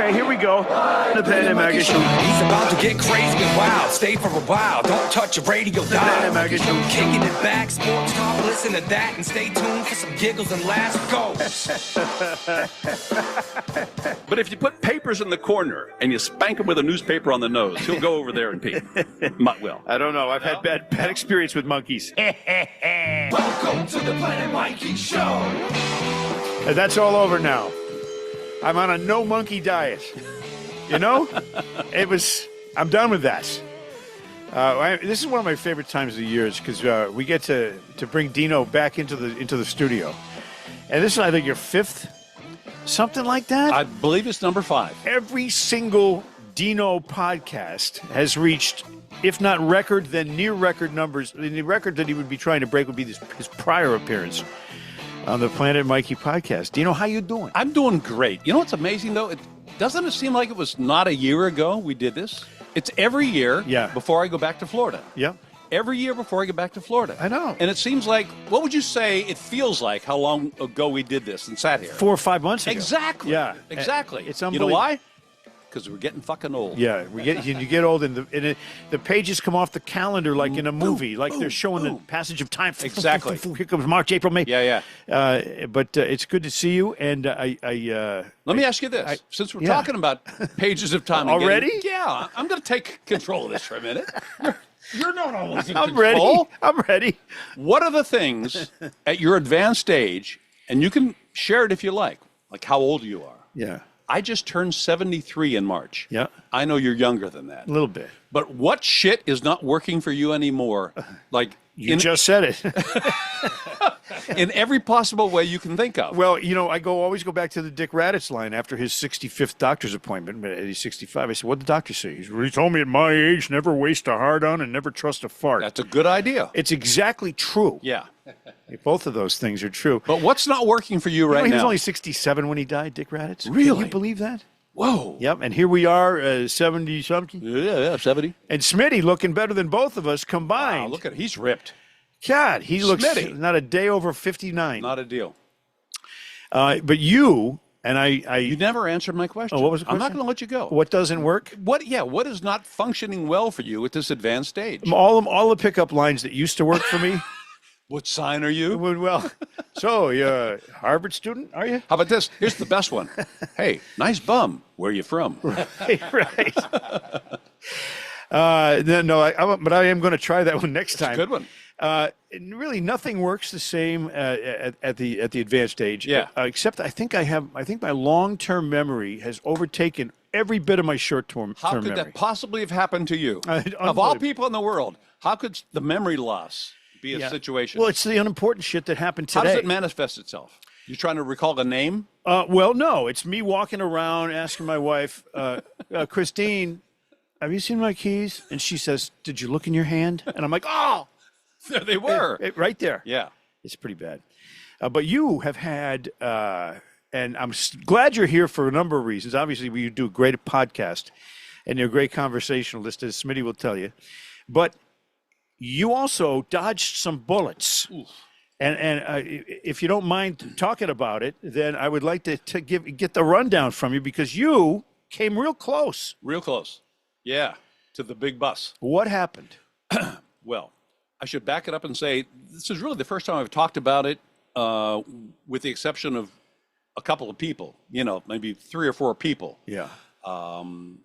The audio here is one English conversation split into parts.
Okay, here we go. The Planet Mikey Show. He's about to get crazy and wild. Stay for a while. Don't touch your radio dial. Mikey Show. Kicking it back, sports talk. Listen to that and stay tuned for some giggles and laughs. Go. But if you put papers in the corner and you spank him with a newspaper on the nose, he'll go over there and pee. Well, I don't know. I've had bad experience with monkeys. Welcome to the Planet Mikey Show. That's all over now. I'm on a no monkey diet. You know, I'm done with that. This is one of my favorite times of the year because we get to bring Dino back into the studio, and this is I think your fifth, something like that. I believe it's number 5. Every single Dino podcast has reached, if not record, then near record numbers. The record that he would be trying to break would be his prior appearance on the Planet Mikey podcast. Dino, how you doing? I'm doing great. You know what's amazing, though? Doesn't it seem like it was not a year ago we did this? It's every year before I go back to Florida. Yeah. Every year before I get back to Florida. I know. And it seems like, what would you say it feels like how long ago we did this and sat here? 4 or 5 months ago. Exactly. Yeah. Exactly. It's You know unbelievable. why? Because we're getting fucking old. Yeah, you get old, and the pages come off the calendar like in a movie, like they're showing the passage of time. Exactly. Here comes March, April, May. Yeah. But it's good to see you, and Let me ask you this: since we're talking about pages of time already, I'm going to take control of this for a minute. You're not always in I'm control. ready. I'm ready. What are the things at your advanced age, and you can share it if you like how old you are? Yeah. I just turned 73 in March. Yeah. I know you're younger than that. A little bit. But what shit is not working for you anymore? You just said it. In every possible way you can think of. Well, I always go back to the Dick Raditz line after his 65th doctor's appointment. But he's 65. I said, "What did the doctor say?" He told me at my age, never waste a hard-on and never trust a fart. That's a good idea. It's exactly true. Yeah. Both of those things are true. But what's not working for you right He was now? only 67 when he died, Dick Raditz. Really? Can you believe that? Whoa. Yep, and here we are, 70-something. Yeah, 70. And Smitty looking better than both of us combined. Wow, look at he's ripped. God, he looks Smitty. not a day over 59. Not a deal. But you, and I... You never answered my question. Oh, what was the question? I'm not going to let you go. What doesn't work? What is not functioning well for you at this advanced stage? All the pickup lines that used to work for me. What sign are you? Well, so you're a Harvard student, are you? How about this? Here's the best one. Hey, nice bum. Where are you from? Right. But I am going to try that one next time. It's a good one. Really, nothing works the same at the advanced stage. Yeah. Except I think my long-term memory has overtaken every bit of my short-term How could memory. that possibly have happened to you? Of all people in the world, how could the memory loss be a situation? Well, it's the unimportant shit that happened today. How does it manifest itself? You trying to recall a name? Well, no. It's me walking around asking my wife, Christine, have you seen my keys? And she says, did you look in your hand? And I'm like, oh! There they were. Right there. Yeah. It's pretty bad. But you have had, and I'm glad you're here for a number of reasons. Obviously, you do a great podcast, and you're a great conversationalist, as Smitty will tell you. But you also dodged some bullets. Oof. And if you don't mind talking about it, then I would like to get the rundown from you because you came real close. Real close. Yeah. To the big bus. What happened? Well, I should back it up and say this is really the first time I've talked about it, with the exception of a couple of people, maybe 3 or 4 people. Yeah. And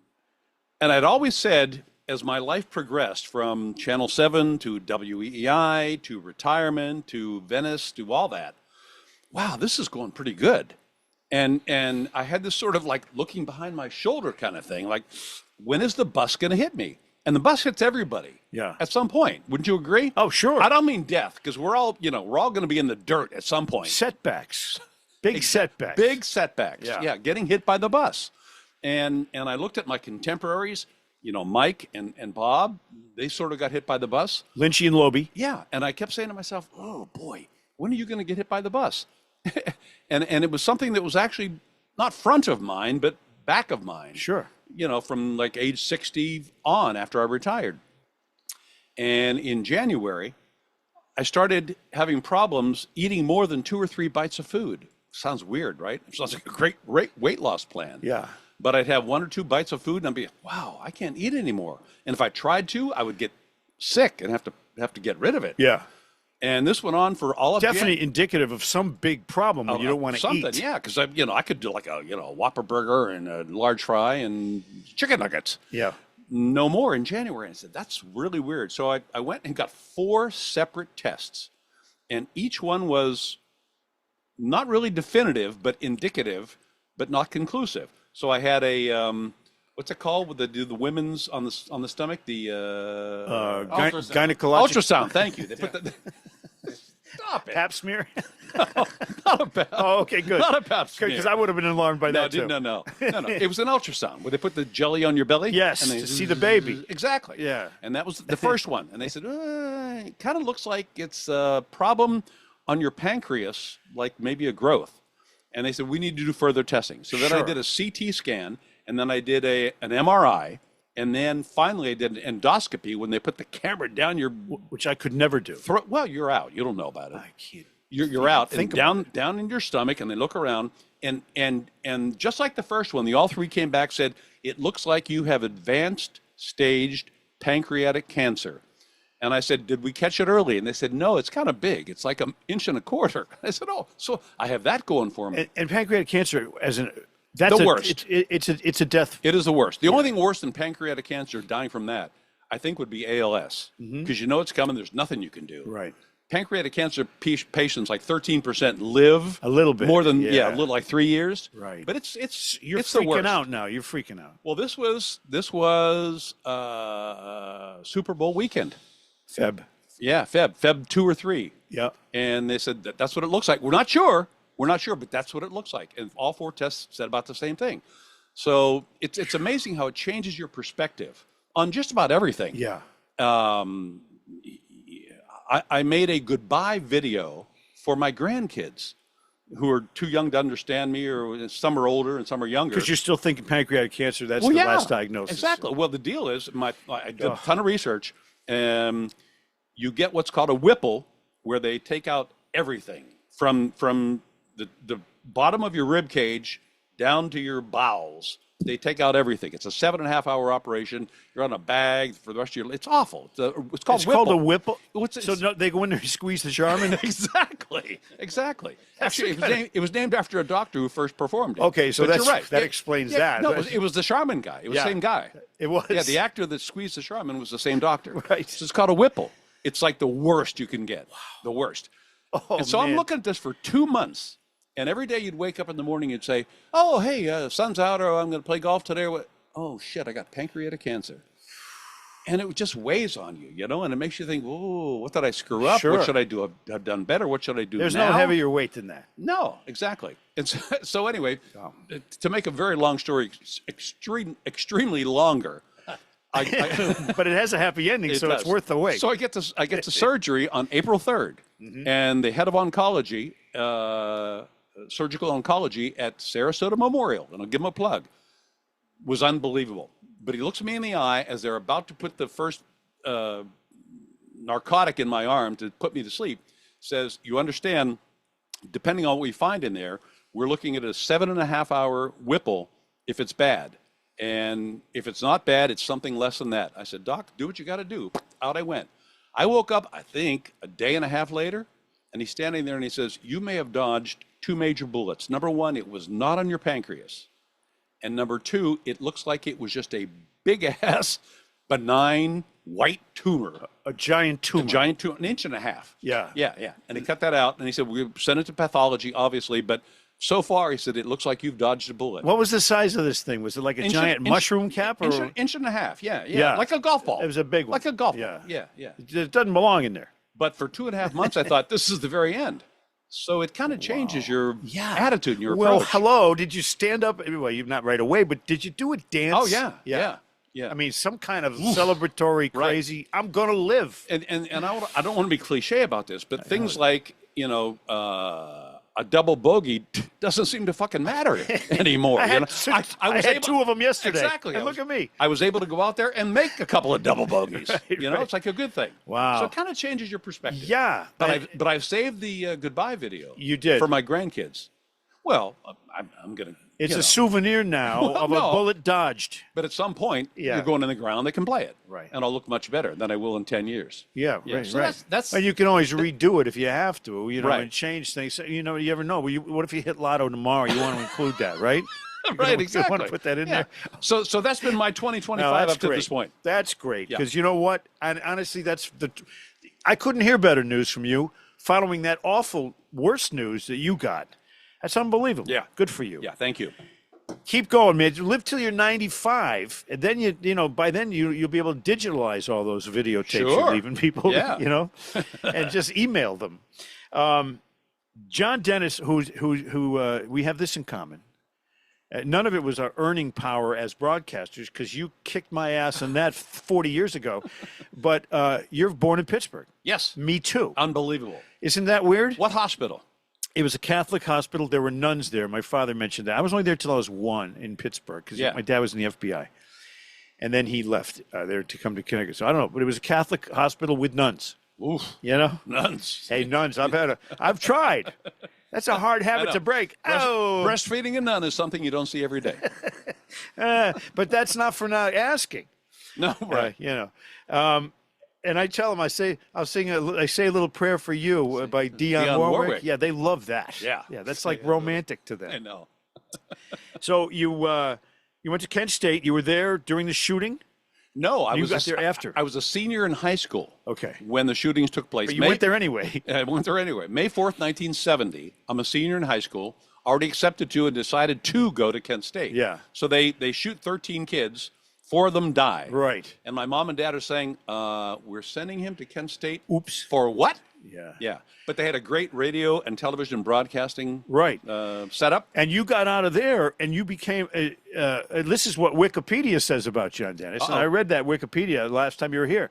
I'd always said, as my life progressed from Channel 7 to WEEI to retirement to Venice to all that, wow, this is going pretty good. And I had this sort of looking behind my shoulder kind of thing, when is the bus going to hit me? And the bus hits everybody. Yeah. At some point. Wouldn't you agree? Oh, sure. I don't mean death, because we're all going to be in the dirt at some point. Setbacks. Big setbacks. Big setbacks. Yeah. Getting hit by the bus. And I looked at my contemporaries, Mike and Bob, they sort of got hit by the bus. Lynchy and Loby. Yeah. And I kept saying to myself, oh boy, when are you going to get hit by the bus? and it was something that was actually not front of mind, but back of mind. Sure. From age 60 on after I retired. And in January, I started having problems eating more than 2 or 3 bites of food. sounds weird, right? It sounds like a great weight loss plan. Yeah. But I'd have 1 or 2 bites of food and I'd be, wow, I can't eat anymore. And if I tried to, I would get sick and have to get rid of it. Yeah. And this went on for all of Definitely indicative of some big problem when you don't want to something, eat. yeah, because I could do like a Whopper burger and a large fry and chicken nuggets. Yeah. No more in January. I said, that's really weird. So I went and got 4 separate tests, and each one was not really definitive, but indicative, but not conclusive. So I had a what's it called with the women's on the stomach? The Gynecologic ultrasound. Thank you. They put the stop it. pap smear. Not a pap. Oh, okay, good. Not a pap smear. Because I would have been alarmed by that too. No. It was an ultrasound where they put the jelly on your belly. Yes, and they, to see the baby. Exactly. Yeah. And that was the first one. And they said, it kind of looks like it's a problem on your pancreas, like maybe a growth. And they said, we need to do further testing. So then I Sure. did a CT scan, and then I did an MRI, and then finally I did an endoscopy when they put the camera down your Which I could never do. throat. Well, you're out. You don't know about it. I can't. You're out and think about down in your stomach, and they look around, and just like the first one, all 3 came back, said it looks like you have advanced staged pancreatic cancer. And I said, did we catch it early? And they said, no, it's kind of big. It's like 1.25 inches. I said, oh, so I have that going for me. And pancreatic cancer, that's The worst. It's a death. It is the worst. The only thing worse than pancreatic cancer, dying from that, I think would be ALS, because you know it's coming. There's nothing you can do. Right. Pancreatic cancer patients, like 13%, live A little bit. more than Yeah. a little like 3 years. Right. But it's You're it's the freaking worst. out now. You're freaking out. Well, this was Super Bowl weekend. Feb. Yeah, Feb 2 or 3. Yeah. And they said that's what it looks like. We're not sure, but that's what it looks like. And all 4 tests said about the same thing. So it's amazing how it changes your perspective on just about everything. Yeah. I made a goodbye video for my grandkids who are too young to understand me, or some are older and some are younger. Because you're still thinking pancreatic cancer. That's the last diagnosis. Exactly. Well, the deal is, I did a ton of research. You get what's called a Whipple, where they take out everything from the bottom of your rib cage down to your bowels. They take out everything. It's a 7.5-hour operation. You're on a bag for the rest of your life. It's awful. It's called It's Whipple. called a Whipple. What's it? So no, they go in there and squeeze the Charmin. Exactly. Actually, it was named after a doctor who first performed it. Okay, so But you're right. that explains that. No, it was the Charmin guy. It was the same guy. It was. Yeah, the actor that squeezed the Charmin was the same doctor. Right. So it's called a Whipple. It's like the worst you can get. Wow. The worst. Oh, and so I'm man. looking at this for 2 months. And every day you'd wake up in the morning and say, oh, hey, sun's out, or I'm going to play golf today. Or what? Oh, shit, I got pancreatic cancer. And it just weighs on you, and it makes you think, oh, what did I screw up? Sure. What should I do? Have done better? What should I do There's now? no heavier weight than that. No, exactly. And so anyway, to make a very long story extremely longer, But it has a happy ending, so does. it's worth the wait. So I get to surgery on April 3rd, and the head of oncology, surgical oncology at Sarasota Memorial, and I'll give him a plug, was unbelievable. But he looks me in the eye as they're about to put the first narcotic in my arm to put me to sleep, says, you understand, depending on what we find in there, we're looking at a 7.5-hour Whipple if it's bad. And if it's not bad, it's something less than that. I said, Doc, do what you got to do. Out I went. I woke up, I think, a day and a half later, and he's standing there and he says, you may have dodged 2 major bullets. Number 1, it was not on your pancreas. And number 2, it looks like it was just a big-ass, benign, white tumor. A giant tumor. A giant tumor, 1.5 inches. Yeah. Yeah. And he cut that out, and he said, we'll send it to pathology, obviously, but so far, he said, it looks like you've dodged a bullet. What was the size of this thing? Was it like a giant mushroom cap? Or? Inch and a half, yeah. Like a golf ball. It was a big one. Like a golf Yeah. ball, yeah. It doesn't belong in there. But for 2.5 months, I thought, this is the very end. So it kind of changes your attitude and your approach. Well, hello. Did you stand up? Well, you're not right away, but did you do a dance? Oh, yeah. I mean, some kind of celebratory, crazy, I'm going to live. And I don't want to be cliche about this, but things like, a double bogey doesn't seem to fucking matter anymore. I had 2 of them yesterday. Exactly. And look at me. I was able to go out there and make a couple of double bogeys. Right. It's like a good thing. Wow. So it kind of changes your perspective. Yeah. But I've saved the goodbye video. You did. For my grandkids. Well, I'm going to. It's a souvenir now of a bullet dodged. But at some point, Yeah. you're going in the ground, they can play it. Right. And I'll look much better than I will in 10 years. Yeah, Yeah, right, so right. that's- and you can always redo it if you have to, Right. and change things. You never know. What if you hit Lotto tomorrow? You want to include that, right? Right, You exactly. want to put that in Yeah. there. So that's been my 2025 No, that's up to great. this point. That's great Yeah. because you know what? And honestly, I couldn't hear better news from you following that awful worst news that you got. That's unbelievable. Yeah. Good for you. Yeah, thank you. Keep going, man. Live till you're 95, and then by then you'll be able to digitalize all those videotapes Sure. you're leaving people. Yeah. And just email them. John Dennis, who we have this in common. None of it was our earning power as broadcasters because you kicked my ass on that 40 years ago. But you're born in Pittsburgh. Yes. Me too. Unbelievable. Isn't that weird? What hospital? It was a Catholic hospital. There were nuns there. My father mentioned that. I was only there till I was 1 in Pittsburgh because Yeah. my dad was in the FBI. And then he left there to come to Connecticut. So I don't know, but it was a Catholic hospital with nuns. Oof. Nuns. Hey, nuns, I've tried. That's a hard habit to break. Breastfeeding a nun is something you don't see every day. But that's not for not asking. No, right. And I tell them, I say a little prayer for you by Dionne Warwick. Yeah, they love that. Yeah. That's like romantic to I them. know. So you went to Kent State. You were there during the shooting. No, I You was got there after. I was a senior in high school. Okay. When the shootings took place. But you went there anyway. I went there anyway. May 4th, 1970. I'm a senior in high school, already accepted to and decided to go to Kent State. Yeah. So they shoot 13 kids. 4 of them die. Right. And my mom and dad are saying, we're sending him to Kent State. Oops. For what? Yeah. Yeah. But they had a great radio and television broadcasting setup. And you got out of there and you became, this is what Wikipedia says about John Dennis. And I read that Wikipedia last time you were here.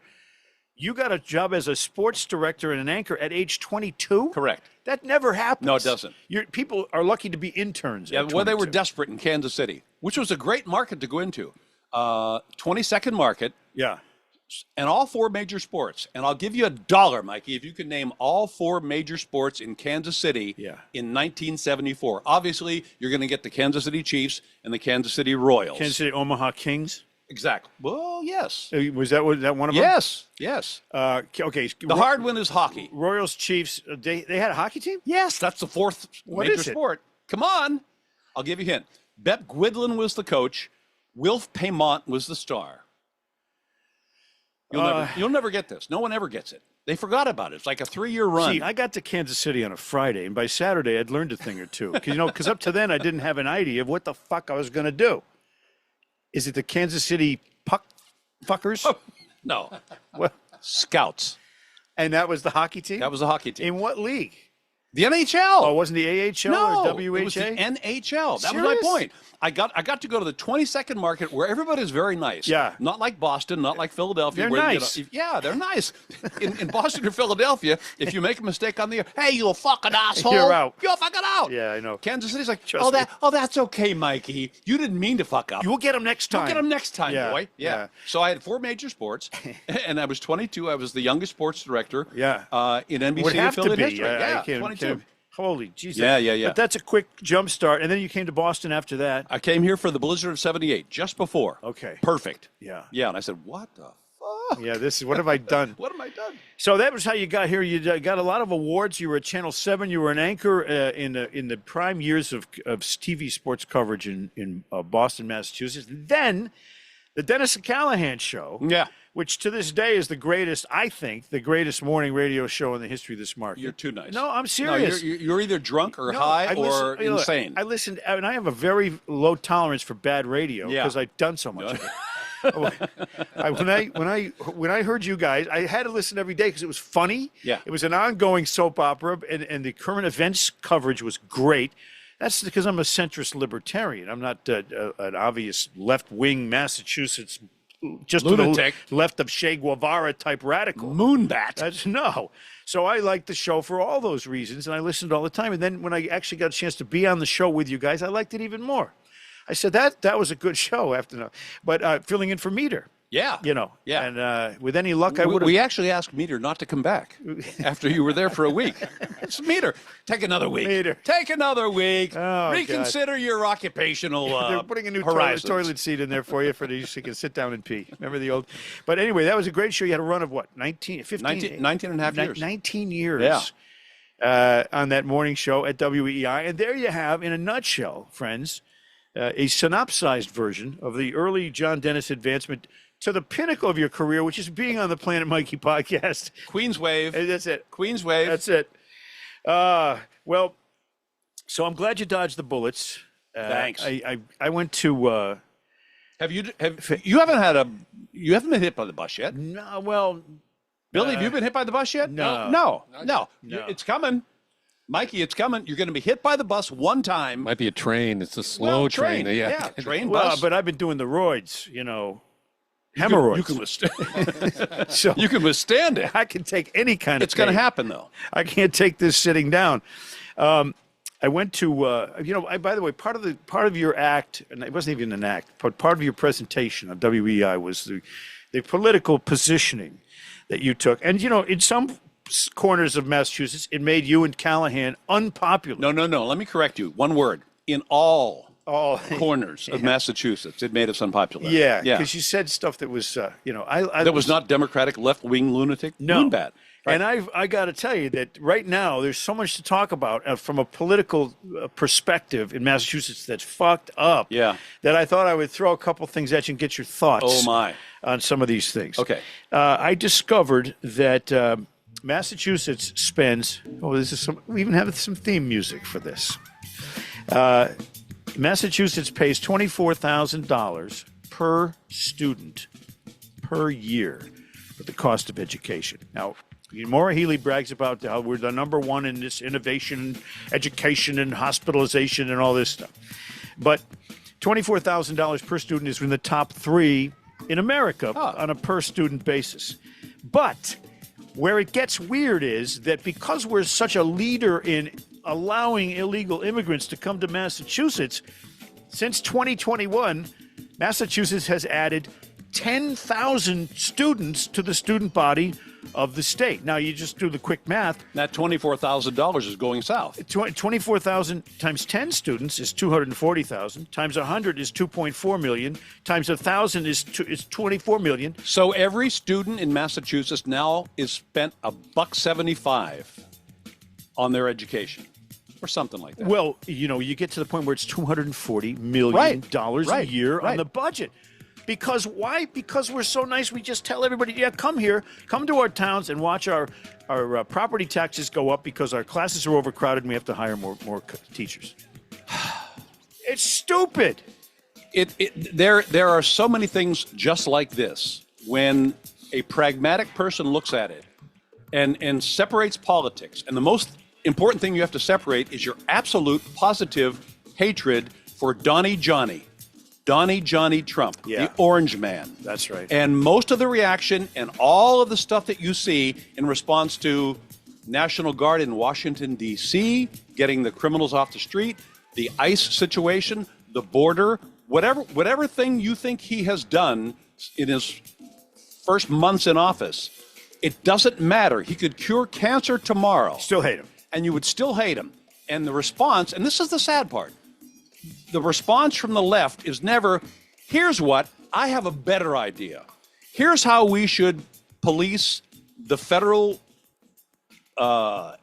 You got a job as a sports director and an anchor at age 22? Correct. That never happens. No, it doesn't. People are lucky to be interns. Yeah, at well, they were 22. desperate in Kansas City, which was a great market to go into. 22nd market. Yeah. And all 4 major sports. And I'll give you $1, Mikey, if you can name all 4 major sports in Kansas City in 1974. Obviously, you're going to get the Kansas City Chiefs and the Kansas City Royals. Kansas City Omaha Kings? Exactly. Well, yes. Was that one of them? Yes, yes. Okay. The hard one is hockey. Royals, Chiefs, they had a hockey team? Yes, that's the 4th What major is it? sport. Come on. I'll give you a hint. Bep Gwidlin was the coach. Wilf Paymont was the star. You'll never get this. No one ever gets it. They forgot about it. It's like a 3-year run. See, I got to Kansas City on a Friday, and by Saturday, I'd learned a thing or two. Because up to then, I didn't have an idea of what the fuck I was going to do. Is it the Kansas City puck fuckers? No. Well, Scouts. and that was the hockey team? That was a hockey team. In what league? The NHL. Oh, it wasn't the AHL No, or WHA? it was the NHL. That was Serious? my point. I got to go to the 22nd market where everybody's very nice. Yeah. Not like Boston, not like Philadelphia. They're where, nice. Yeah, they're nice. In Boston or Philadelphia, if you make a mistake on the air, hey, you fucking asshole. You're out. You're fucking out. Yeah, I know. Kansas City's like, Trust me. that's okay, Mikey. You didn't mean to fuck up. You'll get them next time. You'll get them next time, Yeah, boy. Yeah. yeah. So I had 4 major sports, and I was 22. I was the youngest sports director Yeah. in NBC Would have to affiliate be. history. I Yeah, can't- 22. Holy Jesus. Yeah. But that's a quick jump start. And then you came to Boston after that. I came here for the blizzard of 78, just before. Okay. Perfect. Yeah. Yeah, and I said, what the fuck? Yeah, this is what have I done? What have I done? So that was how you got here. You got a lot of awards. You were at Channel 7. You were an anchor in the prime years of TV sports coverage in Boston, Massachusetts. Then the Dennis Callahan Show. Yeah. Which to this day is the greatest, I think, the greatest morning radio show in the history of this market. You're too nice. No, I'm No, serious. you're either drunk or No, high I listen- or you know, insane. I listened, and I have a very low tolerance for bad radio Yeah. because I've done so much of it. When I heard you guys, I had to listen every day because it was funny. Yeah. It was an ongoing soap opera, and the current events coverage was great. That's because I'm a centrist libertarian. I'm not an obvious left-wing Massachusetts, just Lunatic. to the left of Che Guevara type radical. Moonbat. No. So I liked the show for all those reasons, and I listened all the time. And then when I actually got a chance to be on the show with you guys, I liked it even more. I said that was a good show after that. But filling in for Meter. Yeah. Yeah. And with any luck, I would have. We actually asked Meter not to come back after you were there for a week. It's Meter. Take another week. Meter. Take another week. Oh, reconsider your occupational They're putting a new horizons. toilet seat in there for you so you can sit down and pee. Remember the old? But anyway, that was a great show. You had a run of what? 19 and a half years. 19 years. Yeah. On that morning show at WEI. And there you have, in a nutshell, friends, a synopsized version of the early John Dennis advancement to the pinnacle of your career, which is being on the Planet Mikey podcast. Queen's Wave. And that's it. Queen's Wave. That's it. Well, so I'm glad you dodged the bullets. Thanks. I went to. You haven't been hit by the bus yet? No, well, Billy, have you been hit by the bus yet? No. No. It's coming. Mikey, it's coming. You're going to be hit by the bus one time. Might be a train. It's a slow train. Yeah, train, well, bus. but I've been doing the roids, hemorrhoids. You can withstand. So you can withstand it. I can take any kind of It's going to pain. happen, though. I can't take this sitting down. I went to, by the way, part of your act, and it wasn't even an act, but part of your presentation on WEI was the political positioning that you took. And, in some corners of Massachusetts, it made you and Callahan unpopular. No. Let me correct you. One word. In all corners of Yeah. Massachusetts, it made us unpopular. Yeah, because you said stuff that was, that was not Democratic left-wing lunatic. No. Moonbat. Right. And I got to tell you that right now there's so much to talk about from a political perspective in Massachusetts that's fucked up. Yeah. That I thought I would throw a couple things at you and get your thoughts. Oh, my. On some of these things. Okay. I discovered that Massachusetts spends. We even have some theme music for this. Massachusetts pays $24,000 per student per year for the cost of education. Now, Maura Healey brags about how we're the number one in this innovation, education, and hospitalization and all this stuff. But $24,000 per student is in the top 3 in America on a per student basis. But where it gets weird is that because we're such a leader in allowing illegal immigrants to come to Massachusetts, since 2021, Massachusetts has added 10,000 students to the student body of the state. Now, you just do the quick math. That $24,000 is going south. 24,000 times 10 students is 240,000. Times 100 is 2.4 million. Times 1,000 is 24 million. So every student in Massachusetts now is spent $1.75 on their education, or something like that. Well, you get to the point where it's $240 million a year on the budget. Because why? Because we're so nice. We just tell everybody, come here, come to our towns and watch our property taxes go up because our classes are overcrowded and we have to hire more teachers. It's stupid. There are so many things just like this. When a pragmatic person looks at it and separates politics, and the most important thing you have to separate is your absolute positive hatred for Donnie Johnny Trump, the orange man. That's right. And most of the reaction and all of the stuff that you see in response to National Guard in Washington, D.C., getting the criminals off the street, the ICE situation, the border, whatever thing you think he has done in his first months in office, it doesn't matter. He could cure cancer tomorrow. Still hate him. And you would still hate him. And the response, and this is the sad part, the response from the left is never, here's what, I have a better idea. Here's how we should police the federal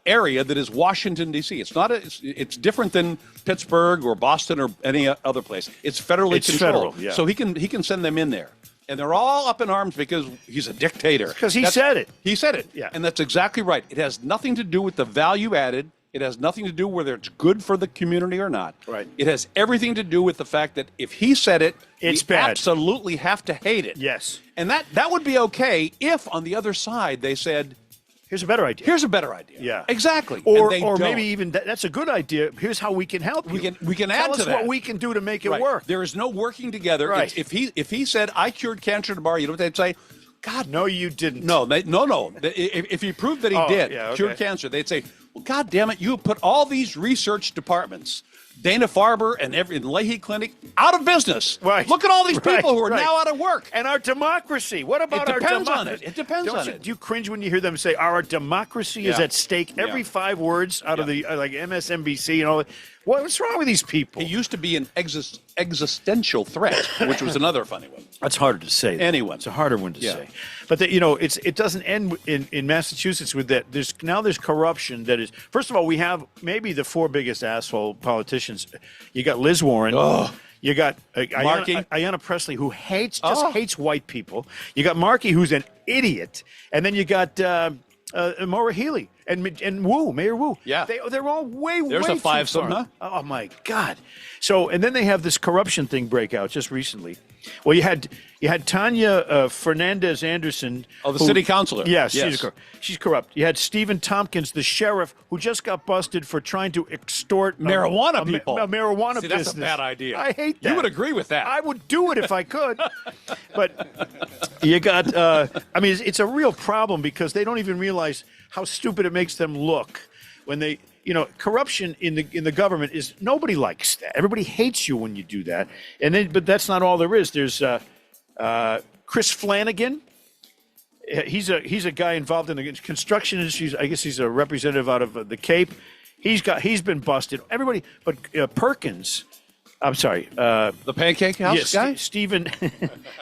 area that is Washington, D.C. It's different than Pittsburgh or Boston or any other place. It's federally controlled. Federal, yeah. So he can send them in there. And they're all up in arms because he's a dictator. Because he said it. He said it. Yeah. And that's exactly right. It has nothing to do with the value added. It has nothing to do whether it's good for the community or not. Right. It has everything to do with the fact that if he said it, It's we bad. absolutely have to hate it. Yes. And that would be okay if on the other side they said, Here's a better idea. here's a better idea. Yeah. Exactly. Or And they maybe don't. even that's a good idea. Here's how we can help you. We can add Tell to us that. what we can do to make it Right. work. There is no working together. Right. If he said, I cured cancer tomorrow, you know what they'd say? God, No, you didn't. No. If he proved that he did yeah, okay. cure cancer, they'd say, well, God damn it, you have put all these research departments Dana-Farber and Leahy Clinic out of business. Right. Look at all these Right, people who are right. now out of work. And our democracy. What about our depends democracy? on it. It depends on it. Do you cringe when you hear them say our democracy is Yeah. at stake? Every Yeah. 5 words out of the like MSNBC and all that. What's wrong with these people? It used to be an existential threat, which was another funny one. That's harder to say. Anyway. It's a harder one to Yeah. say. But it doesn't end in Massachusetts with that. There's corruption that is. First of all, we have maybe the 4 biggest asshole politicians. You got Liz Warren. You got Markey. Ayanna Pressley, who hates white people. You got Markey, who's an idiot, and then you got Maura Healey and Mayor Wu. Yeah. They're all way There's way a five-some, too far. huh? Oh my God! So and then they have this corruption thing break out just recently. Well, you had Tanya Fernandez Anderson. Oh, the city councilor. Yes, Yes. she's corrupt. You had Stephen Tompkins, the sheriff, who just got busted for trying to extort Marijuana people. A marijuana See, business. that's a bad idea. I hate that. You would agree with that. I would do it if I could. But you got, I mean, it's a real problem because they don't even realize how stupid it makes them look when they, corruption in the government is, nobody likes that. Everybody hates you when you do that. And then, but that's not all there is. There's Chris Flanagan. He's a guy involved in the construction industry. I guess he's a representative out of the Cape. He's been busted. Everybody, but Perkins. I'm sorry. The Pancake House guy? Stephen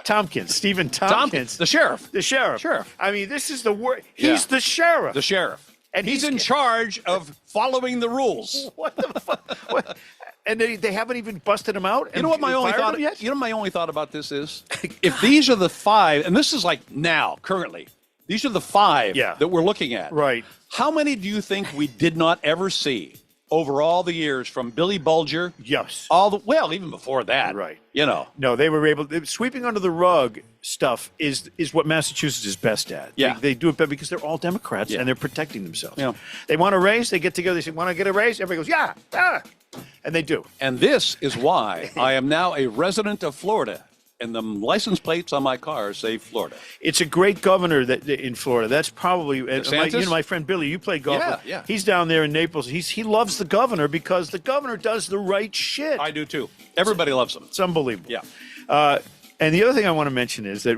Tompkins. Stephen Tompkins. The sheriff. The sheriff. Sheriff. I mean, this is the word. He's the sheriff. The sheriff. And he's in charge of following the rules. What the fuck? What? And they haven't even busted him out. You know what my only fired thought? him yet? You know what my only thought about this is, if these are the 5, and this is like now, currently, these are the 5 that we're looking at. Right. How many do you think we did not ever see over all the years from Billy Bulger? Yes. Even before that. Right. No, they were sweeping under the rug stuff is what Massachusetts is best at. Yeah. They do it better because they're all Democrats and they're protecting themselves. Yeah. They want a raise, they get together, they say, want to get a raise? Everybody goes, yeah. And they do. And this is why I am now a resident of Florida, and the license plates on my car say Florida. It's a great governor in Florida. That's probably my friend Billy. You play golf. Yeah. He's down there in Naples. He loves the governor because the governor does the right shit. I do too. Everybody loves him. It's unbelievable. Yeah. And the other thing I want to mention is that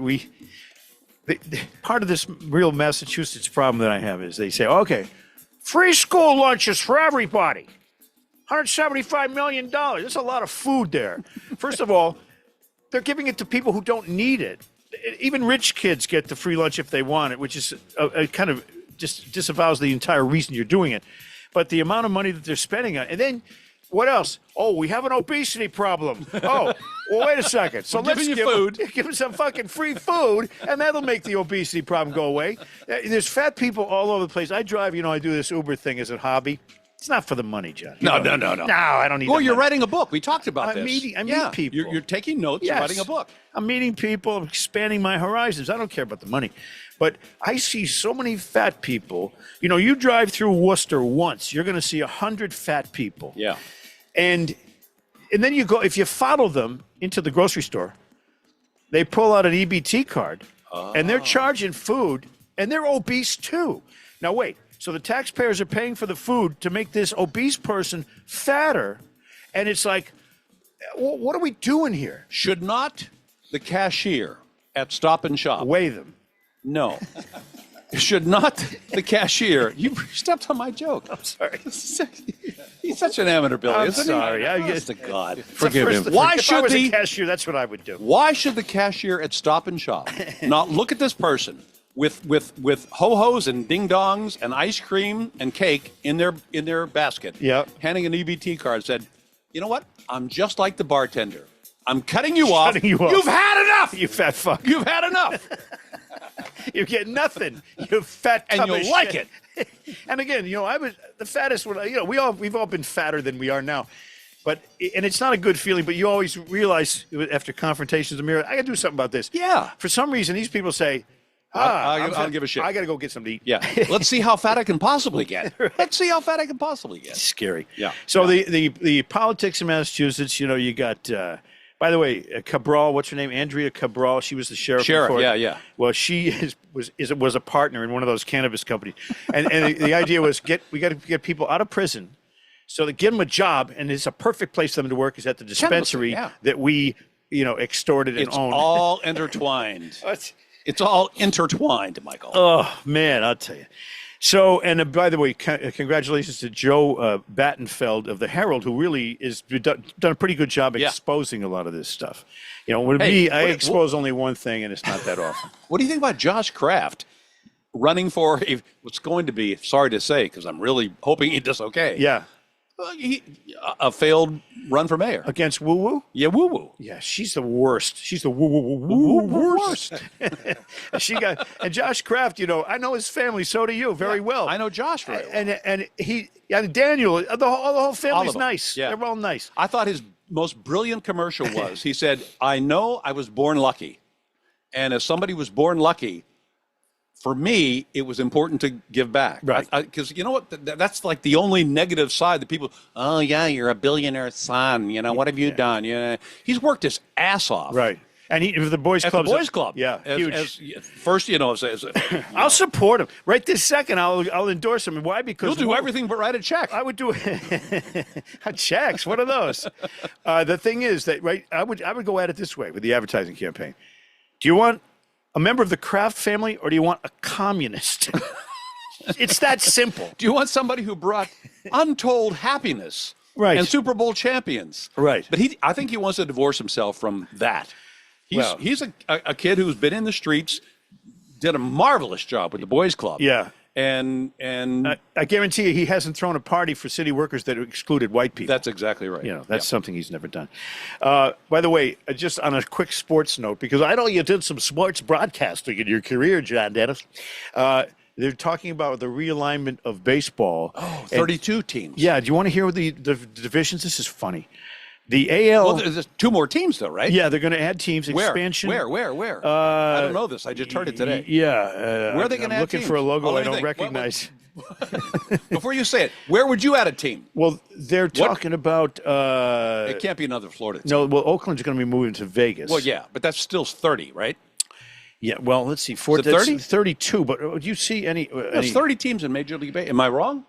part of this real Massachusetts problem that I have is they say, okay, free school lunches for everybody. $175 million. That's a lot of food there. First of all, they're giving it to people who don't need it. Even rich kids get the free lunch if they want it, which is a kind of just disavows the entire reason you're doing it. But the amount of money that they're spending on, and then what else? Oh, we have an obesity problem. Oh, well, wait a second. So let's give them some fucking free food, and that'll make the obesity problem go away. There's fat people all over the place. I drive, I do this Uber thing as a hobby. It's not for the money, John. No. No, I don't need Well, the you're money. writing a book. We talked about this. I meet people. You're taking notes. Yes. You're writing a book. I'm meeting people. I'm expanding my horizons. I don't care about the money. But I see so many fat people. You drive through Worcester once, you're going to see 100 fat people. Yeah. And then you go, if you follow them into the grocery store, they pull out an EBT card, and they're charging food, and they're obese too. Now, wait. So the taxpayers are paying for the food to make this obese person fatter, and it's like, what are we doing here? Should not the cashier at Stop and Shop Weigh them. No. Should not the cashier? You stepped on my joke. I'm sorry. He's such an amateur, Billy. I'm isn't sorry. He? I Honest to God. Forgive him. Why if should I was the a cashier, that's what I would do. Why should the cashier at Stop and Shop not look at this person with ho-hos and ding-dongs and ice cream and cake in their basket, handing an EBT card, said, you know what? I'm just like the bartender. I'm cutting you off. You've had enough. You fat fuck. You've had enough. You get nothing. You fat And tub you'll of like shit. And again, I was the fattest one. We've all been fatter than we are now. And it's not a good feeling, but you always realize after confrontations in the mirror, I got to do something about this. Yeah. For some reason, these people say, I don't give a shit. I got to go get something to eat. Yeah. Let's see how fat I can possibly get. Let's see how fat I can possibly get. It's scary. Yeah. So the politics in Massachusetts, you got, by the way, Cabral, what's her name? Andrea Cabral. She was the sheriff. Before. Yeah. Well, she was a partner in one of those cannabis companies. And the idea was we got to get people out of prison So they give them a job, and it's a perfect place for them to work is at the dispensary yeah. that we, extorted and It's owned. all intertwined. It's all intertwined, Michael. Oh, man, I'll tell you. So, and by the way, congratulations to Joe Battenfeld of the Herald, who really is done a pretty good job exposing a lot of this stuff. With me, I expose only one thing, and it's not that often. What do you think about Josh Kraft running for what's going to be, sorry to say, because I'm really hoping he does okay. Yeah. A failed run for mayor. Against Woo Woo? Yeah, Woo Woo. Yeah, she's the worst. She's the woo worst. And Josh Kraft, I know his family, so do you, very well. I know Josh very well. And Daniel, the whole family's nice. Yeah. They're all nice. I thought his most brilliant commercial was, he said, I know I was born lucky. And as somebody was born lucky, for me, it was important to give back. Right. Because you know what? That's like the only negative side that people, oh, yeah, you're a billionaire's son. What have you done? He's worked his ass off. Right. And the Boys Club. The Boys Club. Yeah, huge. First, I'll support him. Right this second, I'll endorse him. Why? Because you'll do everything but write a check. I would do checks. What are those? The thing is that, right, I would go at it this way with the advertising campaign. Do you want a member of the Kraft family, or do you want a communist? It's that simple. Do you want somebody who brought untold happiness and Super Bowl champions? Right. But I think he wants to divorce himself from that. He's a kid who's been in the streets, did a marvelous job with the Boys Club. Yeah. And I guarantee you he hasn't thrown a party for city workers that excluded white people. That's exactly right. That's something he's never done. By the way, just on a quick sports note, because I know you did some sports broadcasting in your career, John Dennis. They're talking about the realignment of baseball. Oh, 32 teams. Yeah. Do you want to hear the divisions? This is funny. The AL. Well, there's 2 more teams, though, right? Yeah, they're going to add teams. Expansion. Where? I don't know this. I just heard it today. Yeah. Where are they going to add looking teams? for a logo I don't think. recognize. Before you say it, where would you add a team? Well, they're talking about. It can't be another Florida team. No, well, Oakland's going to be moving to Vegas. Well, yeah, but that's still 30, right? Yeah, well, let's see. 30? 32, but do you see any... There's 30 teams in Major League Baseball. Am I wrong?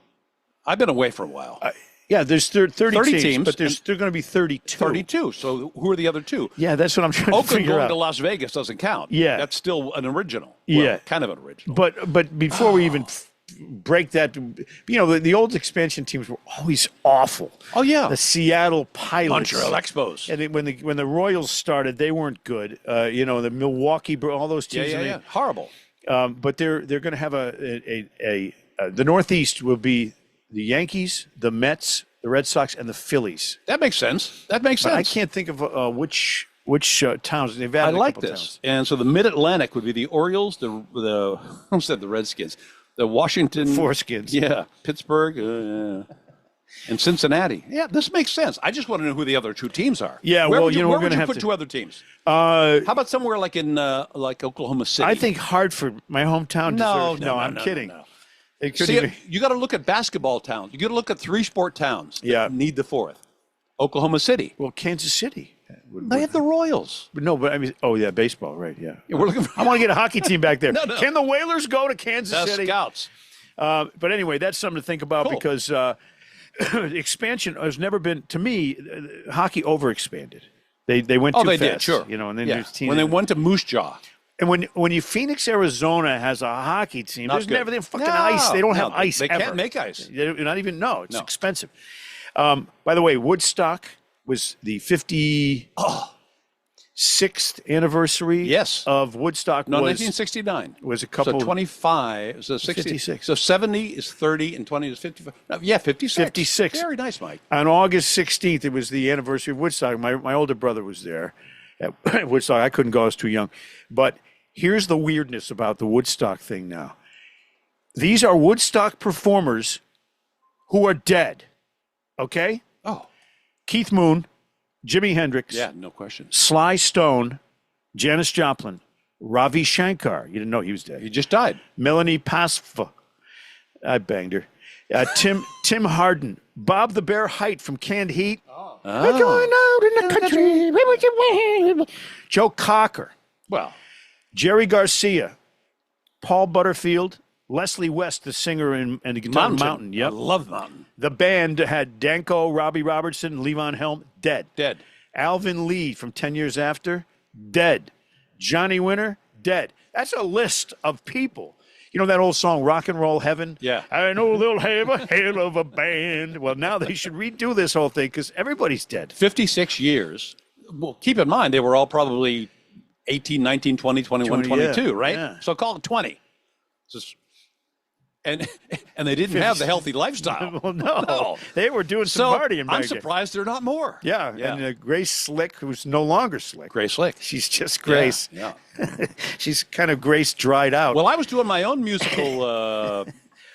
I've been away for a while. Yeah, there's 30 teams, but there's going to be 32. 32. So who are the other 2? Yeah, that's what I'm trying to Oakland figure going out. to Las Vegas doesn't count. Yeah. That's still an original. Well, kind of an original. But before we even break that, the old expansion teams were always awful. Oh, yeah. The Seattle Pilots. Montreal Expos. And when the Royals started, they weren't good. The Milwaukee, all those teams. Yeah. Horrible. But they're going to have the Northeast will be the Yankees, the Mets, the Red Sox, and the Phillies. That makes sense. But I can't think of which towns they've added. I like this. Towns. And so the Mid-Atlantic would be the Orioles, the I almost said the Redskins, the Washington Foreskins. Yeah, Pittsburgh, and Cincinnati. Yeah, this makes sense. I just want to know who the other 2 teams are. Yeah, where would we're going to you have put to 2 other teams. How about somewhere like in like Oklahoma City? I think Hartford, my hometown. No, I'm kidding. No. See, you got to look at basketball towns. You got to look at 3-sport towns. That need the 4th. Oklahoma City. Well, Kansas City. They have the Royals. No, but I mean, baseball, right? Yeah. We're looking for, I want to get a hockey team back there. No. Can the Whalers go to Kansas City? Scouts. But anyway, that's something to think about because expansion has never been, to me, hockey overexpanded. They went too fast. Did, sure. And then there's teams. When they went to Moose Jaw. And when Phoenix, Arizona has a hockey team, there's good. never fucking ice. They don't have ice They ever. can't make ice. Not even, it's expensive. By the way, Woodstock was the 56th anniversary of Woodstock. No, 1969. Was a couple. So 25, so 60. 56. So 70 is 30 and 20 is 55. No, yeah, 56. 56. Very nice, Mike. On August 16th, it was the anniversary of Woodstock. My older brother was there at Woodstock. I couldn't go. I was too young. But here's the weirdness about the Woodstock thing now. These are Woodstock performers who are dead. Okay? Oh. Keith Moon, Jimi Hendrix. Yeah, no question. Sly Stone, Janis Joplin, Ravi Shankar. You didn't know he was dead. He just died. Melanie Pasfa. I banged her. Tim Harden, Bob the Bear Height from Canned Heat. We're going out in the country. Joe Cocker. Well, Jerry Garcia, Paul Butterfield, Leslie West, the singer and the guitar Mountain. Yep. I love Mountain. The band had Danko, Robbie Robertson, Levon Helm, dead. Dead. Alvin Lee from 10 Years After, dead. Johnny Winter, dead. That's a list of people. You know that old song, Rock and Roll Heaven? Yeah. I know they'll have a hell of a band. Well, now they should redo this whole thing because everybody's dead. 56 years. Well, keep in mind, they were all probably 18, 19, 20, 21, 22, yeah, right? yeah. So call it 20. Just, and they didn't have the healthy lifestyle. Well, no. They were doing So some partying back I'm then. surprised they're not more. Yeah, and Grace Slick, who's no longer Slick. Grace Slick. She's just Grace. Yeah. She's kind of Grace dried out. Well, I was doing my own musical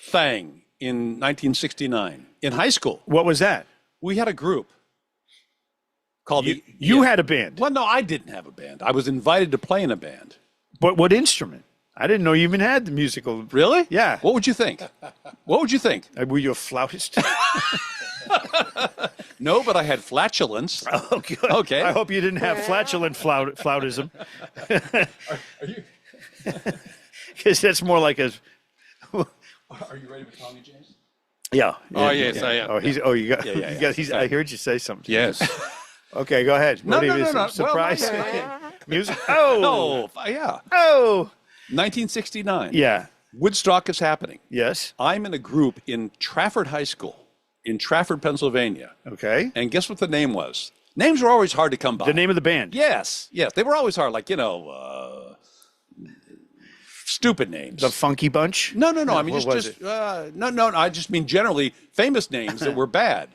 thing in 1969 in high school. What was that? We had a group called You had a band. Well, no, I didn't have a band. I was invited to play in a band. But what instrument? I didn't know you even had the musical. Really? Yeah. What would you think? What would you think? Were you a flautist? No, but I had flatulence. Oh, good. Okay. I hope you didn't have flatulent flautism. Because that's more like a. Are you ready for Tommy James? Yeah. Oh, yes, I am. Oh, you got. Yeah. You got I heard you say something. Yes. Okay, go ahead. No. Surprise. Well, Music. Oh. Oh, yeah. Oh. 1969. Yeah. Woodstock is happening. Yes. I'm in a group in Trafford High School in Trafford, Pennsylvania. Okay. And guess what the name was? Names are always hard to come by. The name of the band. Yes. They were always hard, like, stupid names. The Funky Bunch. No. I mean, what was just no. I just mean generally famous names that were bad.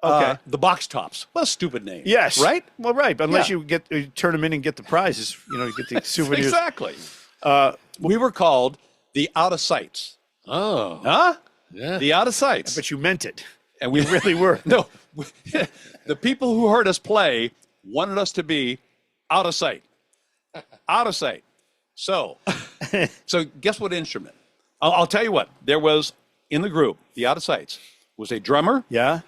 Okay. The Box Tops. Well, stupid name. Yes. Right? Well, right. But unless Yeah. you turn them in and get the prizes, you get the souvenirs. Exactly. We were called the Out of Sights. Oh. Huh? Yeah. The Out of Sights. But you meant it. And we really were. No. The people who heard us play wanted us to be out of sight. Out of sight. So guess what instrument? I'll tell you what. There was, in the group, the Out of Sights, was a drummer. Yeah.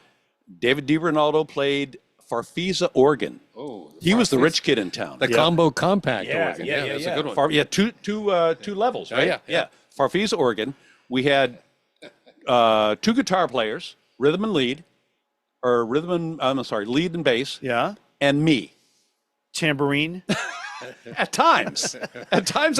David DiRinaldo played Farfisa organ. Oh, He was the rich kid in town. the combo compact organ. That's a good one. Two levels, right? yeah. Farfisa organ. We had two guitar players, lead and bass, Yeah. and me. Tambourine. At times. I did play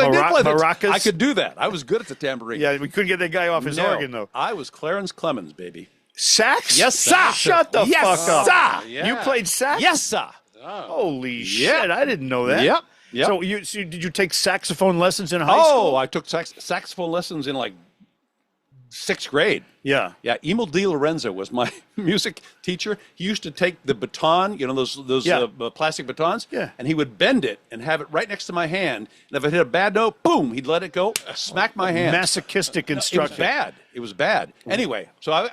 the maracas? I could do that. I was good at the tambourine. Yeah, we couldn't get that guy off his No, organ, though. I was Clarence Clemens, baby. Sax? Yes, sir. Shut the Yes, fuck up. sir. Yeah. You played sax? Yes, sir. Holy shit, I didn't know that. Yep. So did you take saxophone lessons in high school? Oh, I took saxophone lessons in like 6th grade. Yeah. Yeah, Emil Di Lorenzo was my music teacher. He used to take the baton, those Yeah. plastic batons, Yeah. and he would bend it and have it right next to my hand. And if it hit a bad note, boom, he'd let it go, smack my hand. Masochistic It was instructor. bad. It was bad. Anyway, so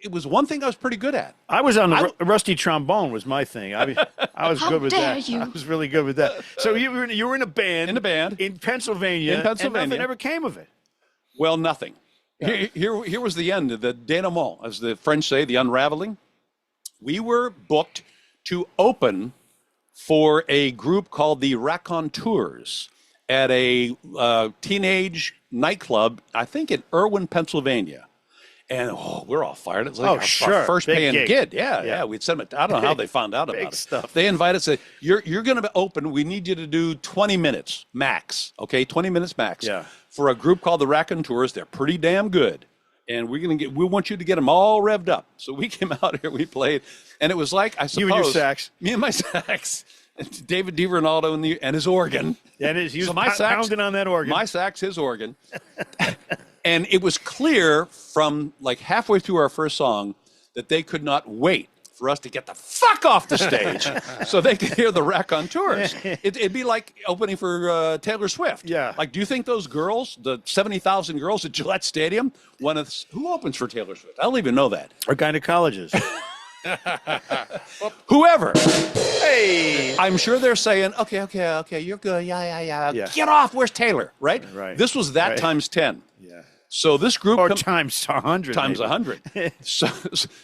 it was one thing I was pretty good at. I was on the rusty trombone was my thing. I was good with dare that. you. I was really good with that. So you were in a band. In a band. In Pennsylvania. In Pennsylvania. And nothing ever came of it. Well, nothing. Here was the end, the denouement, as the French say, the unraveling. We were booked to open for a group called the Raconteurs at a teenage nightclub, I think in Irwin, Pennsylvania. And we're all fired. It's like our sure. first Big paying gig. gig. Yeah. We'd send them. I don't know how they found out about Big it. stuff. They invited us. Said, "You're going to open. We need you to do 20 minutes max. Okay, 20 minutes max. Yeah. For a group called the Raconteurs. They're pretty damn good, and we want you to get them all revved up." So we came out here. We played, and it was like I suppose You and your sax. me and my sax, and David DiRinaldo and his organ. And he was So my sax- pounding on that organ. My sax, his organ. And it was clear from like halfway through our first song that they could not wait for us to get the fuck off the stage so they could hear the Raconteurs. It'd be like opening for Taylor Swift. Yeah. Like, do you think those girls, the 70,000 girls at Gillette Stadium, who opens for Taylor Swift? I don't even know that. Or gynecologist. Whoever. Hey. I'm sure they're saying, okay, you're good. Yeah. Yeah. Get off. Where's Taylor? Right? Right. This was that Right. times 10. Yeah. So this group Or times 100. times maybe. 100.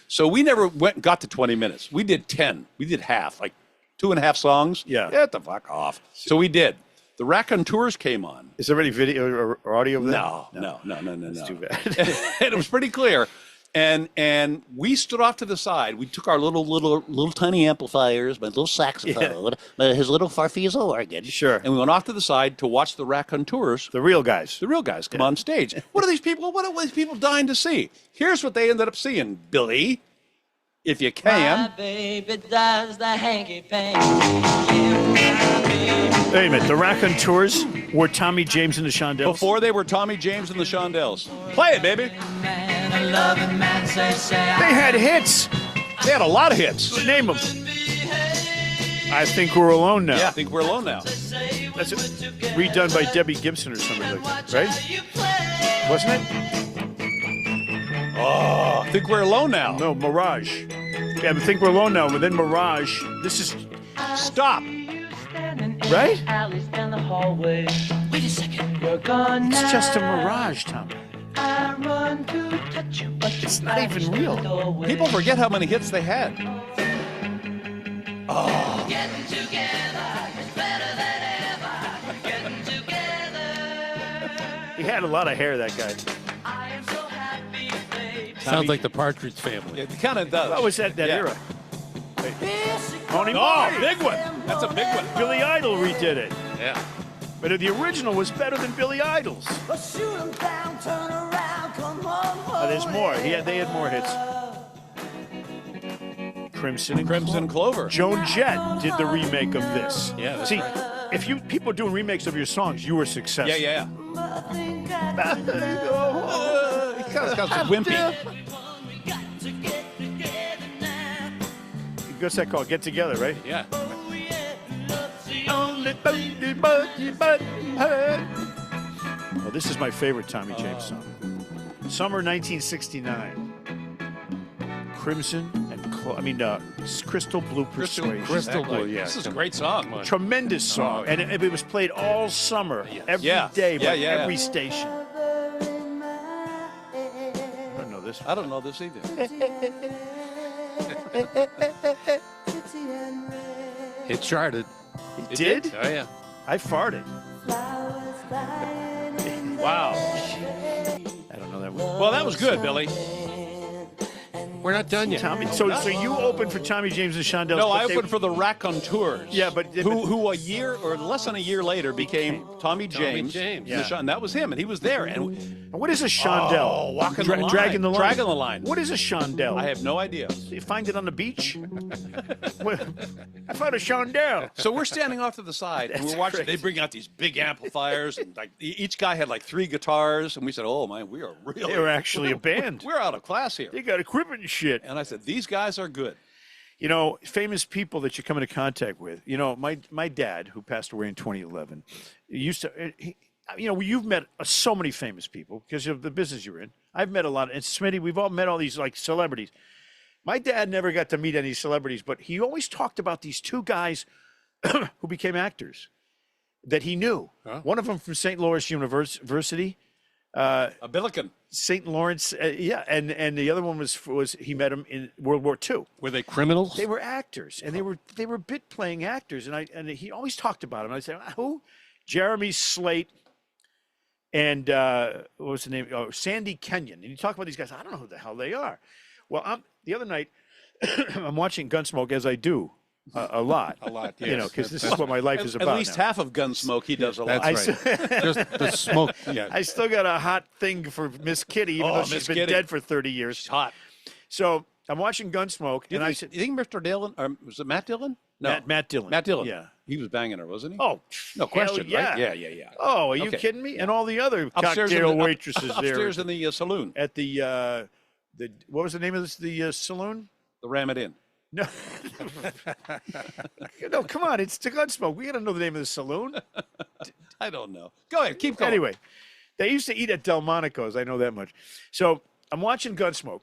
So we never got to 20 minutes. We did 10. We did half, like 2.5 songs. Yeah. Get the fuck off. So we did. The the Raconteurs came on. Is there any video or audio of that? No. That's too bad. And it was pretty clear. And we stood off to the side. We took our little tiny amplifiers, my little saxophone, his little Farfisa organ. Sure. And we went off to the side to watch the Raconteurs, The real guys. come on stage. What are these people? What are these people dying to see? Here's what they ended up seeing, Billy, if you can. My baby does the hanky panky. Wait a minute. The Raconteurs were Tommy James and the Shondells? Before they were Tommy James and the Shondells. Play it, baby. Man, a loving man, say, They had hits. They had a lot of hits. Name them. I Think We're Alone Now. Yeah, I think we're alone now. That's redone by Debbie Gibson or something like that, right? Wasn't it? Oh, I think we're alone now. No, Mirage. Yeah, but Think We're Alone Now, but then Mirage. This is... Stop. Right? Alleys down the hallway. Wait a second, you're gone now. It's just a mirage, Tommy. I run to touch you, but It's not even real. People forget how many hits they had. Getting together is better than ever. Getting together. He had a lot of hair, that guy. I am so happy, babe. Sounds like the Partridge Family. It kind of does. What was that Yeah. era? Tony Oh, Boy. big one. That's a big one. Billy Idol redid it. Yeah. But the original was better than Billy Idol's. There's more. They had more hits. Crimson and Clover. Joan Jett did the remake of this. Yeah, that's See, if people are doing remakes of your songs, you were successful. Yeah. He kind of got wimpy. What's that called? Get Together, right? Yeah. Oh, this is my favorite Tommy James song. Summer 1969. Crimson and Crystal Blue Persuasion. Crystal Blue, yeah. This is a great song. Tremendous song, and it was played all summer, every Yeah. day, by Yeah. every station. I don't know this. I don't know this either. It charted. It did? Oh, yeah. I farted. Wow. I don't know that one. Well, that was good, Billy. We're not done yet. Tommy, so you opened for Tommy James and Shondells. No, but I they- opened for the Raconteurs. Yeah, but who a year or less than a year later became Tommy James. James. And the Shon- that was him, and he was there. And what is a Shondell? Oh, walking the line. Dragging the line. Dragging the line. What is a Shondell? I have no idea. You find it on the beach? What- I found a Shondell. So we're standing off to the side, and That's we're watching. crazy. They bring out these big amplifiers, and like each guy had like 3 guitars, and we said, "Oh man, we are really." They were actually a band. We're out of class here. They got equipment and shit. And I said, "These guys are good." You know, famous people that you come into contact with. You know, my dad, who passed away in 2011, used to. You've met so many famous people because of the business you're in. I've met a lot, and Smitty, we've all met all these like celebrities. My dad never got to meet any celebrities, but he always talked about these 2 guys who became actors that he knew. Huh? One of them from St. Lawrence University. A Billiken. St. Lawrence, and the other one was he met him in World War II. Were they criminals? They were actors, and they were bit playing actors, and he always talked about them. I said, who? Jeremy Slate and what was the name? Oh, Sandy Kenyon. And you talk about these guys. I don't know who the hell they are. Well, the other night I'm watching Gunsmoke, as I do a lot. A lot, You know, yes. because this is what my life is about. At least now. half of Gunsmoke he does a lot. That's right. Just the smoke. Yeah. I still got a hot thing for Miss Kitty, even though she's Miss been Kitty. dead for 30 years. It's hot. So I'm watching Gunsmoke, and I said, You think Mr. Dillon, or was it Matt Dillon? No, Matt Dillon. Matt Dillon. Yeah. He was banging her, wasn't he? Oh, no question, hell right? yeah. Yeah. Oh, are you Okay. kidding me? And all the other Upstairs cocktail in the, waitresses upstairs there in the saloon, at the what was the name of this? The saloon? the Ram It In. No, no, come on, it's the Gunsmoke. We got to know the name of the saloon. I don't know. Go ahead, keep going. Anyway, they used to eat at Delmonico's. I know that much. So I'm watching Gunsmoke,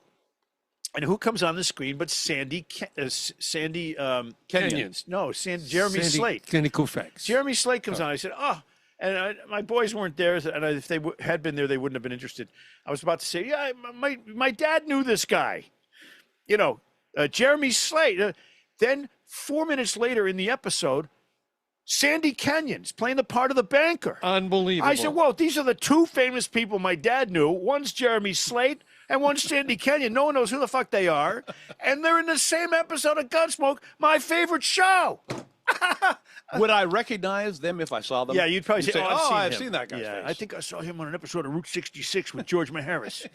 and who comes on the screen but Sandy Kenyon? Kenyon. No, Jeremy Slate. Sandy Koufax. Jeremy Slate comes on. I said, "Oh," and my boys weren't there, and if they had been there, they wouldn't have been interested. I was about to say, "Yeah, my dad knew this guy." You know, Jeremy Slate. Then 4 minutes later in the episode, Sandy Kenyon's playing the part of the banker. Unbelievable. I said, whoa, these are the two famous people my dad knew. One's Jeremy Slate and one's Sandy Kenyon. No one knows who the fuck they are. And they're in the same episode of Gunsmoke, my favorite show. Would I recognize them if I saw them? Yeah, you'd probably You'd say, I've him." seen that guy's Yeah, face. I think I saw him on an episode of Route 66 with George Maharis.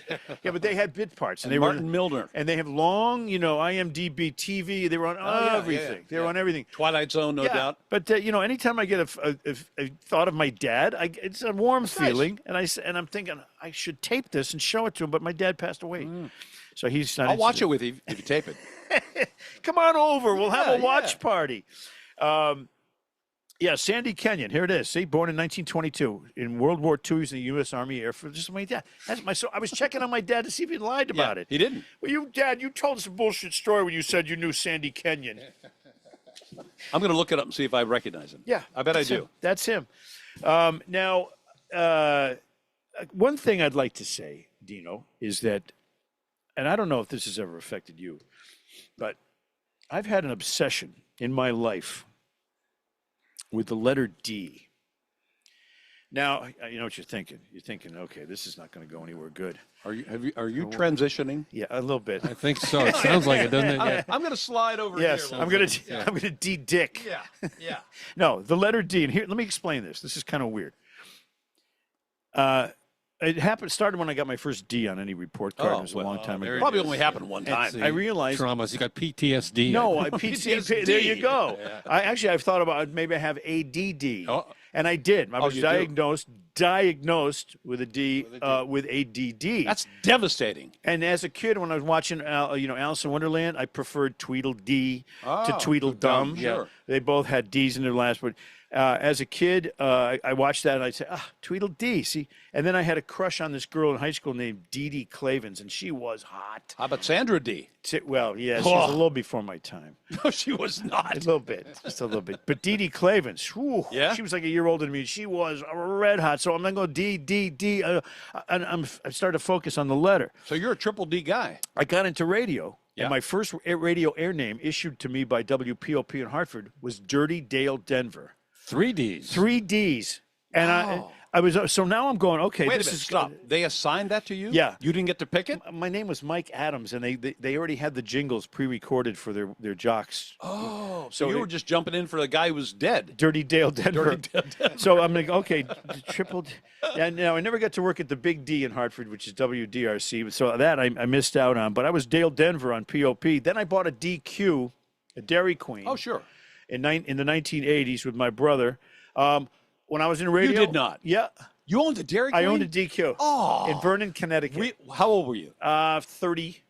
Yeah, but they had bit parts. And they Martin were Milner. And they have long, IMDb TV. They were on yeah, everything. yeah, They were on everything. Twilight Zone, no doubt. But anytime I get a thought of my dad, it's a warm feeling, and I'm thinking I should tape this and show it to him. But my dad passed away, so he's not. I'll watch it with you if you tape it. Come on over. We'll have a Yeah, watch yeah. party. Yeah, Sandy Kenyon. Here it is. See, born in 1922 in World War II. He's in the U.S. Army Air Force. Just my dad. That's my. So I was checking on my dad to see if he lied about it. He didn't. Well, Dad, you told us a bullshit story when you said you knew Sandy Kenyon. I'm going to look it up and see if I recognize him. Yeah, I bet I that's do. him. That's him. Now, one thing I'd like to say, Dino, is that, and I don't know if this has ever affected you, but I've had an obsession in my life with the letter D. Now, you know what you're thinking. You're thinking, okay, this is not going to go anywhere good. Are you transitioning? Yeah, a little bit. I think so. It sounds like it, doesn't it? Yeah. I'm going to slide over Yes, here. I'm gonna D dick. Yeah. No, the letter D. And here, let me explain this. This is kind of weird. It started when I got my first D on any report card. It was a long time there ago. it Probably is. only happened one time. I realized. Traumas. You got PTSD. No, PTSD. there you go. I've thought about maybe I have ADD, Oh. and I did. I was you do? diagnosed with a D, with ADD. That's devastating. And as a kid, when I was watching, Alice in Wonderland, I preferred Tweedledee to Tweedledum. sure. They both had D's in their last word. As a kid, I watched that and I'd say, Tweedledee, see? And then I had a crush on this girl in high school named Dee Dee Clavens, and she was hot. How about Sandra D? Well, yeah, she was a little before my time. No, she was A not. little bit, just a little bit. But Dee Dee Clavens, whew, Yeah? she was like a year older than me. She was red hot. So I'm not going D. And I started to focus on the letter. So you're a triple D guy. I got into radio, Yeah. and my first radio air name issued to me by WPOP in Hartford was Dirty Dale Denver. 3 Ds. 3 Ds. And I was so now I'm going, okay, Wait a this minute, is stop. They assigned that to you? Yeah. You didn't get to pick it? My name was Mike Adams, and they already had the jingles pre-recorded for their jocks. Oh, so you they- were just jumping in for the guy who was dead. Dirty Dale Denver. Dirty Dale Denver. So I'm like, okay, triple D. And now I never got to work at the Big D in Hartford, which is WDRC. So that I missed out on. But I was Dale Denver on POP. Then I bought a DQ, a Dairy Queen. Oh, sure. In the 1980s with my brother. When I was in radio. You did not? Yeah. You owned a Dairy Queen? I owned a DQ. Oh. In Vernon, Connecticut. How old were you? 30.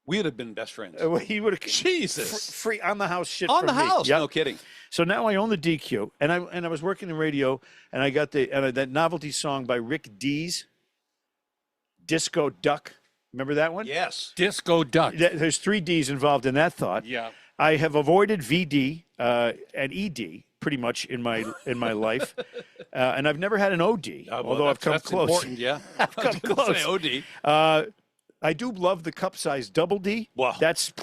We would have been best friends. He would have Jesus. free on the house shit On the from me. house, Yep. no kidding. So now I own the DQ, and I was working in radio, and I got that novelty song by Rick Dees, Disco Duck. Remember that one? Yes. Disco Duck. There's 3 Ds involved in that thought. Yeah. I have avoided VD and ED pretty much in my life, and I've never had an OD, although I've come that's close. Important, yeah. I've come close. Say OD. I do love the cup size double D. Wow. That's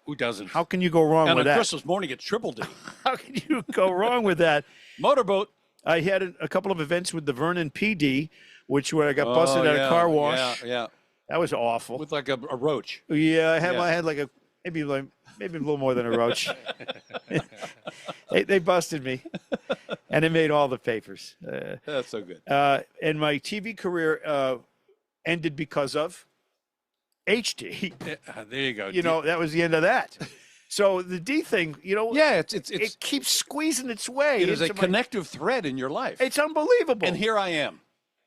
Who doesn't? how can you go wrong And with on that? Christmas morning, it's triple D. How can you go wrong with that? Motorboat. I had a couple of events with the Vernon PD, where I got busted at a car wash. Yeah. That was awful. With like a roach. Yeah, I Yeah. had like maybe a little more than a roach. they busted me, and it made all the papers. That's so good. And my TV career ended because of HD. There you go. You know, that was the end of that. So the D thing, Yeah, it's it keeps squeezing its way. it is a into my- connective thread in your life. It's unbelievable. And here I am,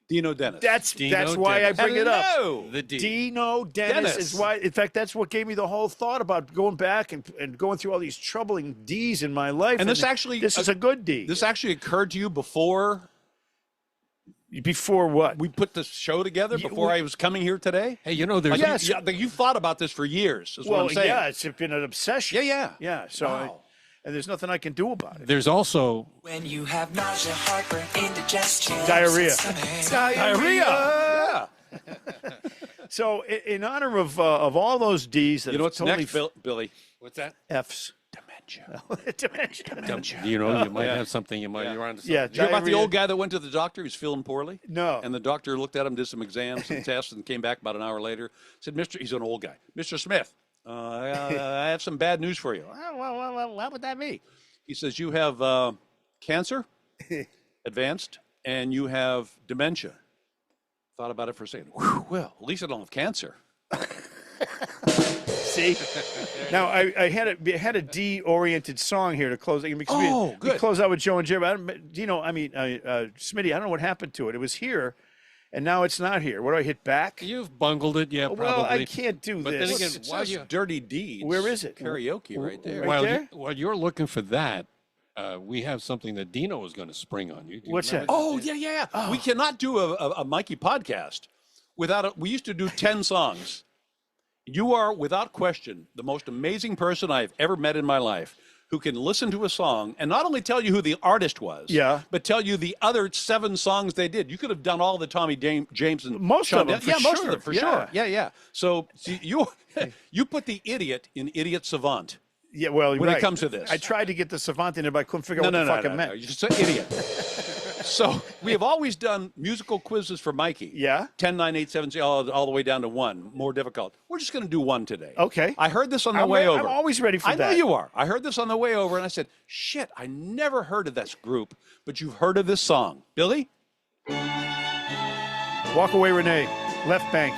Dino Dennis. that's Dino why Dennis. I bring it up. Hello. The D. Dino Dennis is why. In fact, that's what gave me the whole thought about going back and going through all these troubling D's in my life. And this actually- this is a good D. This actually occurred to you before Before what? we put the show together, before I was coming here today? Hey, there's Yes. You thought about this for years, is what Well, I'm saying. yeah, it's been an obsession. Yeah. So, Wow. and there's nothing I can do about it. there's also When you have nausea, heartburn, indigestion, Diarrhea. Diarrhea. So, in honor of all those D's, that You know what's totally next, Billy? what's that? F's. Dementia. Dementia. Dementia. You know, you might have something. You're onto something. Yeah, Did you hear about the diarrhea. old guy that went to the doctor? He was feeling poorly. No. And the doctor looked at him, did some exams, some tests, and came back about an hour later. Said, he's an old guy. Mr. Smith, I have some bad news for you. Well, what would that be? He says, you have cancer, advanced, and you have dementia. Thought about it for a second. Whew, well, at least I don't have cancer. See? Now, I had a D-oriented song here to close. Because Oh, we good. close out with Joe and Jerry. Smitty, I don't know what happened to it. It was here, and now it's not here. What do I hit back? You've bungled it, yeah, probably. Well, I can't do But then this. again, It while says you- Dirty Deeds. Where is it? Karaoke right there. Right there? while you're looking for that, we have something that Dino is going to spring on you. Do you What's remember that? Oh, yeah. We cannot do a Mikey podcast without we used to do 10 songs. You are, without question, the most amazing person I've ever met in my life who can listen to a song and not only tell you who the artist was, Yeah. but tell you the other 7 songs they did. You could have done all the Tommy James and Most Sean of them, Dennis. for Yeah, most sure. of them, for Yeah. sure. Yeah. So see, you put the idiot in idiot savant. Yeah, well, When it right. comes to this. I tried to get the savant in it, but I couldn't figure out what the fuck it meant. You're just an idiot. So we have always done musical quizzes for Mikey. Yeah. 10, 9, 8, 7, all the way down to 1. More difficult. We're just going to do 1 today. Okay. I heard this on the I'm way re- over. I'm always ready for I that. know you are. I heard this on the way over, and I said, shit, I never heard of this group, but you've heard of this song. Billy? Walk away, Renee. Left bank.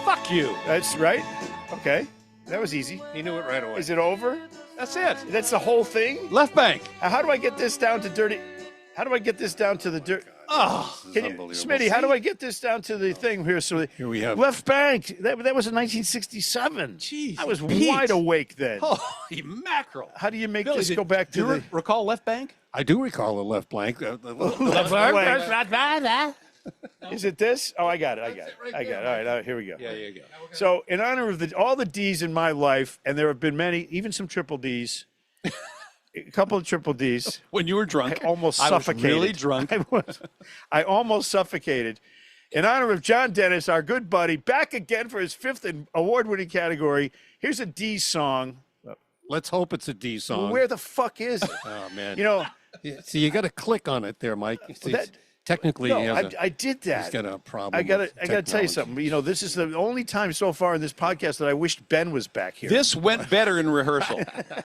Fuck you. That's right. Okay. That was easy. He knew it right away. Is it over? That's it. That's the whole thing? Left bank. How do I get this down to dirty? How do I get this down to the dirt? Oh, Can you, unbelievable. Smitty, how do I get this down to the thing here? So Here we have- left bank. That was in 1967. Jeez, I was Pete. wide awake then. holy mackerel. How do you make Billy, this did- go back do to you the recall left bank? I do recall a left blank. left bank? Is it this? Oh, I got it. I got it. All right, here we go. Yeah, you go. So, in honor of all the D's in my life, and there have been many, even some triple D's, a couple of triple D's. When you were drunk, I almost I was suffocated. really drunk. I almost suffocated. In honor of John Dennis, our good buddy, back again for his 5th award-winning category. Here's a D song. Let's hope it's a D song. Where the fuck is it? Oh, man. You know, See, you got to click on it there, Mike. See, that- technically, no, he has I did that. he's got a problem. I gotta with tell you technology. something. You know, this is the only time so far in this podcast that I wished Ben was back here. This went better in rehearsal.